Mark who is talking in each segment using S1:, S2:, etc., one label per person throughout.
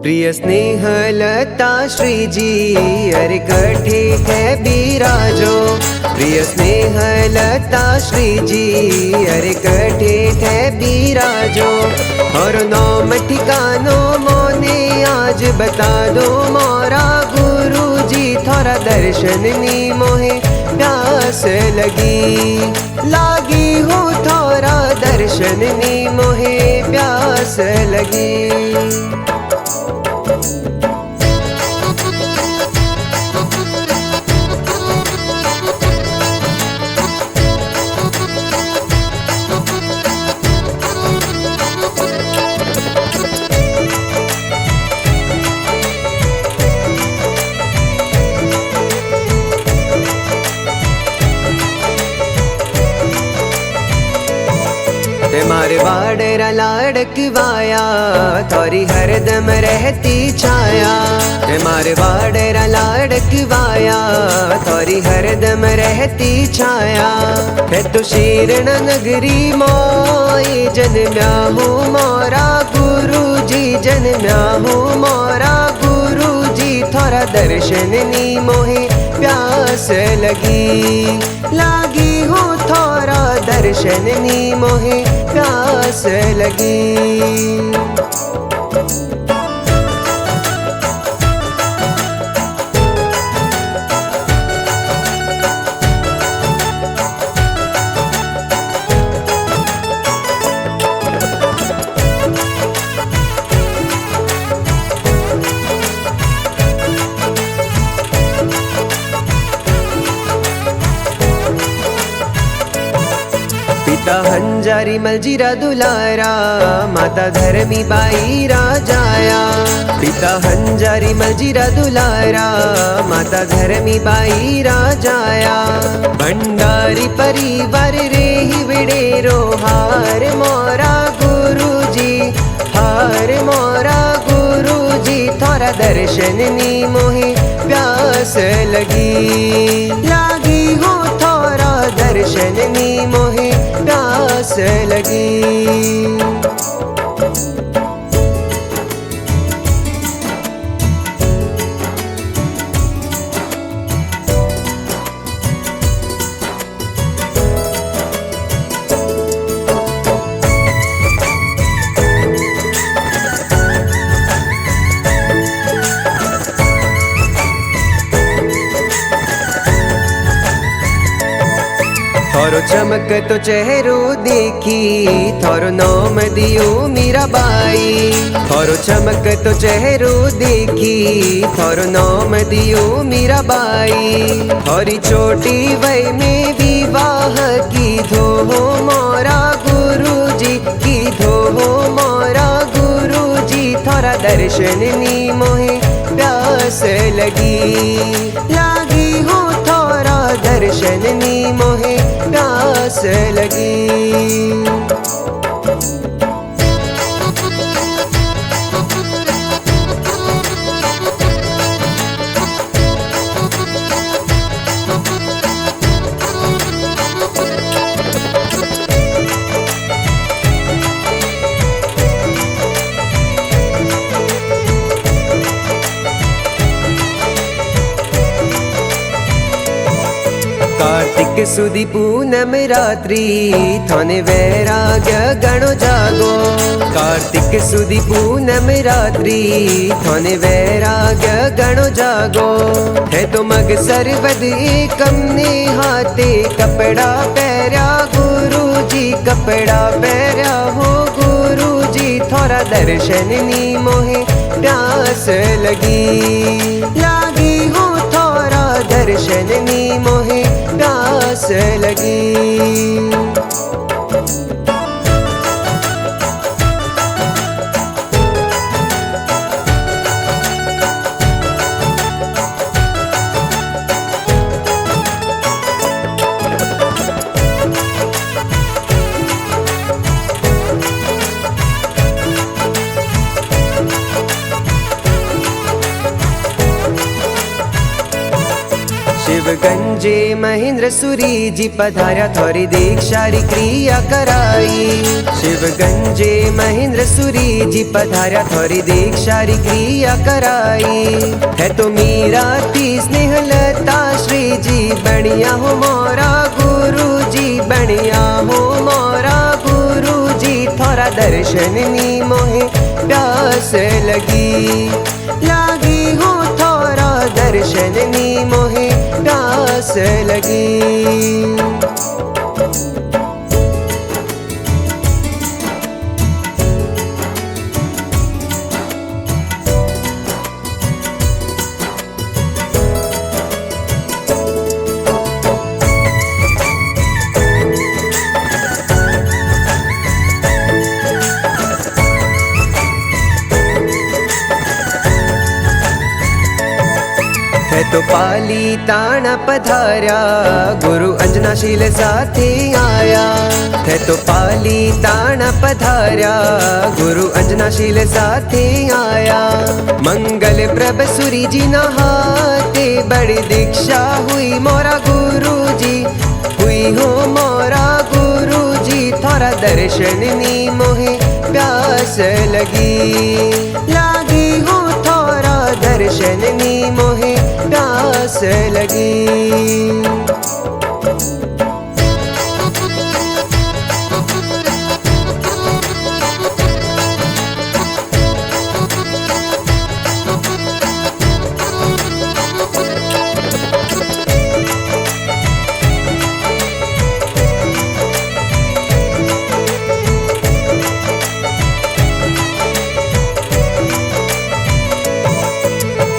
S1: प्रिय स्नेह लता श्री जी अरे कठे थे बिराजो। प्रिय स्नेह लता श्री जी अरे कठे थे बिराजो। और नौम ठिकानो मोने आज बता दो मोरा गुरु जी। थोड़ा दर्शन नी मोहे प्यास लागी हो थोड़ा दर्शन नी मोहे प्यास लगी। मारे बाडेरा लाडकवाया थोरी हरदम रहती छाया। मारे बाडेरा लाडकवाया थोरी हरदम रहती छाया। है तो शीरण नगरी मोई जन्म्या हूँ मोरा गुरु जी। जन्म्या हूँ मोरा गुरु जी। थोड़ा दर्शन नी मोहे प्यास लागी हो थोड़ा दर्शन नी मोहे प्यास लगी। पिता हंजारी मलजीरा दुलारा माता धर्मी बाई राजाया। पिता हंजारी मलजीरा दुलारा माता धर्मी बाई राजाया। भंडारी परिवार रे ही विडेरो हार मोरा गुरु जी। हार मोरा गुरु जी। थोड़ा दर्शन नी मोहे प्यास लागी हो थोड़ा दर्शन नी मोहे प्यास लगी। थोरो चमक तो चेहरो देखी थोरो नाम दियो मीरा बाई। थोरो चमक तो चेहरो देखी थोरो नाम दियो मीरा बाई। थोरी छोटी वय में विवाह की धो मोरा गुरु जी। की धो मोरा गुरु जी। थोड़ा दर्शन नी मोहे प्यास लागी हो थोड़ा दर्शन नी मोहे प्यास लगी। कार्तिक सुदी पूनम रात्रि थाने वैराग्य गणो जागो। कार्तिक सुदी पूनम रात्रि थाने वैराग्य गणो जागो। है तो मग सरवद एकम ने हाथे कपड़ा पैरा गुरु जी। कपड़ा पैरा हो गुरु जी। थोड़ा दर्शन नी मोहे प्यास लागी हो थोड़ा दर्शन नी मोहे प्यास लगी। शिवगंजे महेंद्र सुरी जी पधार्या थोरी दीक्षारी क्रिया कराई। शिव गंजे महेंद्र सुरी जी पधार्या थोरी दीक्षारी क्रिया कराई। है तो मीरा ती स्नेह लता श्री जी बनिया हो मोरा गुरु जी, बनिया हो मोरा गुरु जी। थोरा दर्शन नी मोहे प्यास लगी, लागी हो थोरा दर्शन नी मोहे प्यास लगी। है तो पाली ताना पधार्या गुरु अंजनाशील साथे आया। है तो पाली ताना पधार्या गुरु अंजनाशील साथे आया। मंगल प्रभ सुरी जी नहाते बड़ी दीक्षा हुई मोरा गुरु जी, हुई हो मोरा गुरु जी। थोरा दर्शन नी मोहे प्यास लगी, लागी हो थोरा दर्शन नी मोहे प्यास लगी।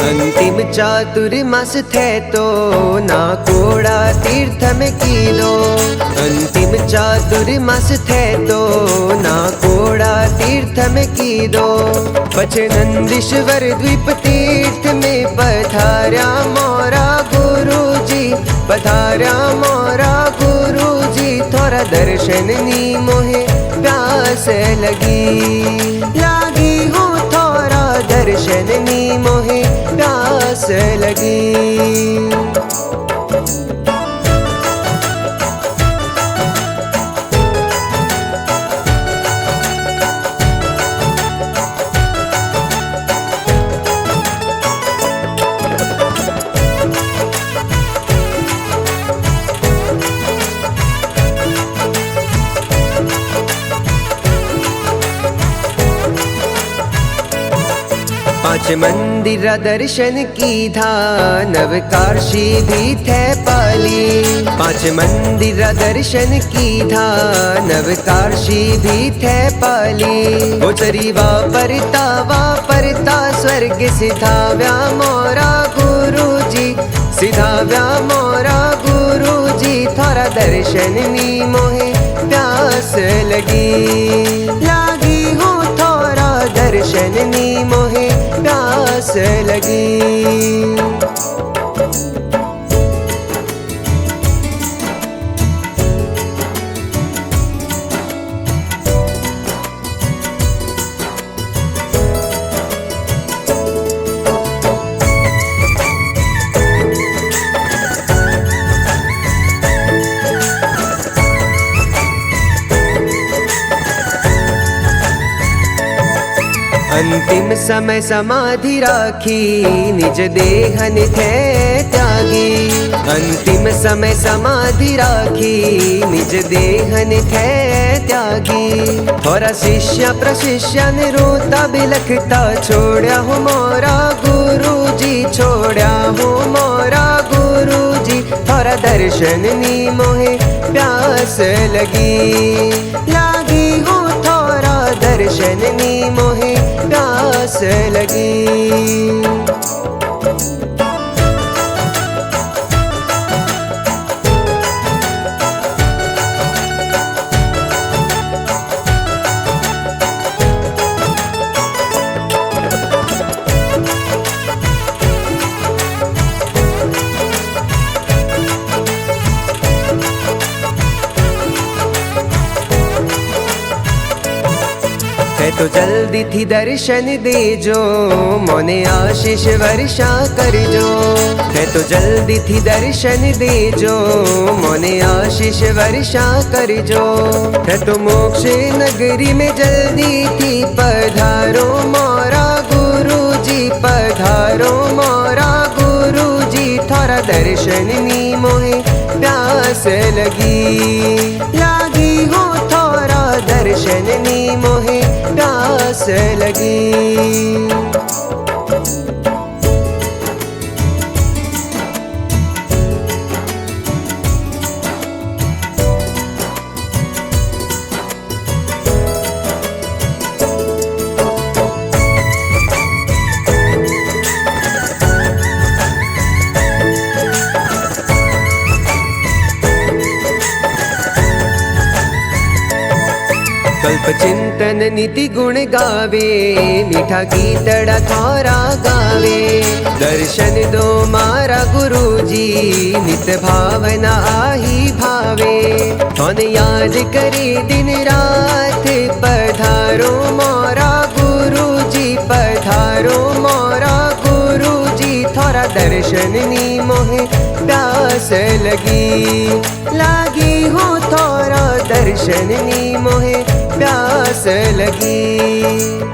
S1: अंतिम चातुर्मास थे तो ना कोड़ा तीर्थ में कीलो। अंतिम चातुर्मास थे तो ना कोड़ा तीर्थ में कीदो। पछे नंदीश्वर द्वीप तीर्थ में पधार्या मोरा गुरु जी, पधार्या मोरा गुरु जी। थोरा दर्शन नी मोहे प्यास लगी, लागी हो थोरा दर्शन नी मोहे प्यास लगी। पांच मंदिर दर्शन कीधा नवकाशी भी थे पाली। पांच मंदिर दर्शन कीधा नवकाशी भी थे पाली। गोचरी वापरता स्वर्ग सिधाव्या मोरा गुरु जी, सिधाव्या मोरा गुरु जी। थोरा दर्शन नी मोहे प्यास लगी, लागी हो थोरा दर्शन नी मोहे प्यास लगी। अंतिम समय समाधि राखी निज देहन थे त्यागी। अंतिम समय समाधि राखी निज देहन थे त्यागी। थोरा शिष्य प्रशिष्यन रोता बिलखता छोड़ा हो मोरा गुरु जी, छोड़ा हो मोरा गुरु जी। थोरा दर्शन नी मोहे प्यास लगी, लागी हो थोरा दर्शन नी मोहे प्यास लगी। है तो जल्दी थी दर्शन दे जो, मोने आशीष वर्षा कर जो। है तो जल्दी थी दर्शन दे जो, मोने आशीष वर्षा कर जो। है तो मोक्ष नगरी में जल्दी थी पधारो मोरा गुरुजी, पधारो मोरा गुरुजी। थारा दर्शन नी मोहे प्यास लागी हो, थारा दर्शन नी मोहे प्यास लगी। कल्प चिंतन नीति गुण गावे, मीठा गीतड़ा थारा गावे। दर्शन दो मारा गुरुजी, नित भावना आही भावे। थोन याद करे दिन रात, पधारो मोरा गुरुजी, पधारो मोरा गुरुजी। थारा दर्शन नी मोहे प्यास लागी हो, थारा दर्शन नी मोहे प्यास लगी।